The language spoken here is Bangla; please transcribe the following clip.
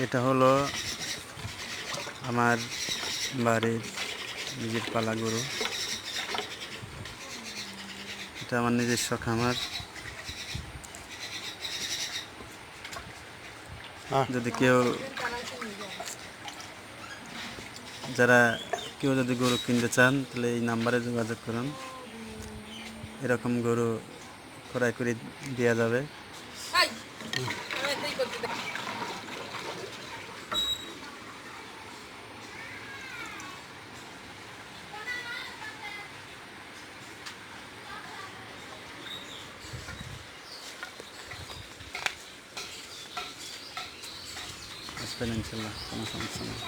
এটা হলো আমার বাড়ির নিজের পালা গরু। এটা আমার নিজস্ব খামার। যদি কেউ যদি গরু কিনতে চান তাহলে এই নাম্বারে যোগাযোগ করুন। এরকম গরু ক্রয় করে দেওয়া যাবে। আসবেন ইনশাল্লাহ, কোনো সমস্যা নেই।